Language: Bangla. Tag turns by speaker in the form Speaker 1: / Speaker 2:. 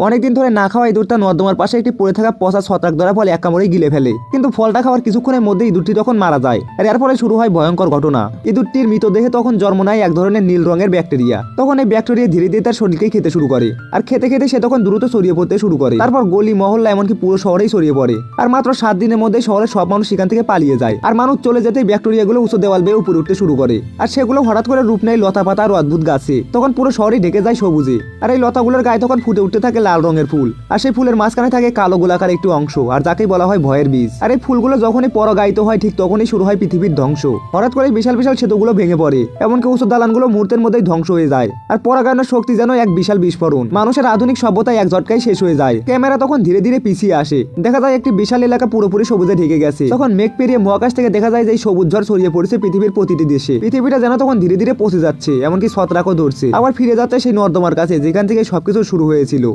Speaker 1: অনেকদিন ধরে না খাওয়া ইঁদুরটা নর্দমার পাশে একটি পড়ে থাকা পচা ছত্রাক ধরা ফল এক কামড়েই গিলে ফেলে, কিন্তু ফলটা খাওয়ার কিছুক্ষণের মধ্যে ইঁদুরটি তখন মারা যায়। আর এর ফলে শুরু হয় ভয়ঙ্কর ঘটনা। ইঁদুরটির মৃতদেহে তখন জন্ম নেয় এক ধরনের নীল রঙের ব্যাকটেরিয়া। তখন এই ব্যাকটেরিয়া ধীরে ধীরে তার শরীরকে খেতে শুরু করে, আর খেতে খেতে সে তখন দ্রুত ছড়িয়ে পড়তে শুরু করে। তারপর গলি মহল্লা এমনকি পুরো শহরেই ছড়িয়ে পড়ে। আর মাত্র 7 দিনের মধ্যে শহরের সব মানুষ সেখান থেকে পালিয়ে যায়। আর মানুষ চলে যেতেই ব্যাকটেরিয়াগুলো উঁচু দেওয়াল বেয়ে উপরে উঠতে শুরু করে, আর সেগুলো হঠাৎ করে রূপ নেয় লতা পাতা আর অদ্ভুত গাছে। তখন পুরো শহরই ঢেকে যায় সবুজে, আর এই লতাগুলোর গায়ে তখন ফুটে উঠতে থাকে লাল রঙের ফুল। আর সেই ফুলের মাঝখানে থাকে কালো গোলাকার একটি অংশ, আর যাকে বলা হয় ভয়ের বীজ। আর এই ফুলগুলো যখনই পরাগায়িত হয় ঠিক তখনই শুরু হয় পৃথিবীর ধ্বংস। হঠাৎ করে বিশাল বিশাল সেতুগুলো ভেঙে পড়ে, এমনকি উঁচু দালানগুলো মুহূর্তের মধ্যেই ধ্বংস হয়ে যায়। আর পরাগায়নের শক্তি যেন এক বিশাল বিস্ফোরণ। মানুষের আধুনিক সভ্যতায় এক ঝটকায় শেষ হয়ে যায়। ক্যামেরা তখন ধীরে ধীরে পিছিয়ে আসে, দেখা যায় একটি বিশাল এলাকা পুরোপুরি সবুজে ঢেকে গেছে। তখন মেঘ পেরিয়ে মহাকাশ থেকে দেখা যায় যে এই সবুজ ঝড় ছড়িয়ে পড়েছে পৃথিবীর প্রতিটি দেশে। পৃথিবীটা যেন তখন ধীরে ধীরে পচে যাচ্ছে, এমনকি ছত্রাকও ধরছে। আবার ফিরে যাচ্ছে সেই নর্দমার কাছে যেখান থেকে সবকিছু শুরু হয়েছিল।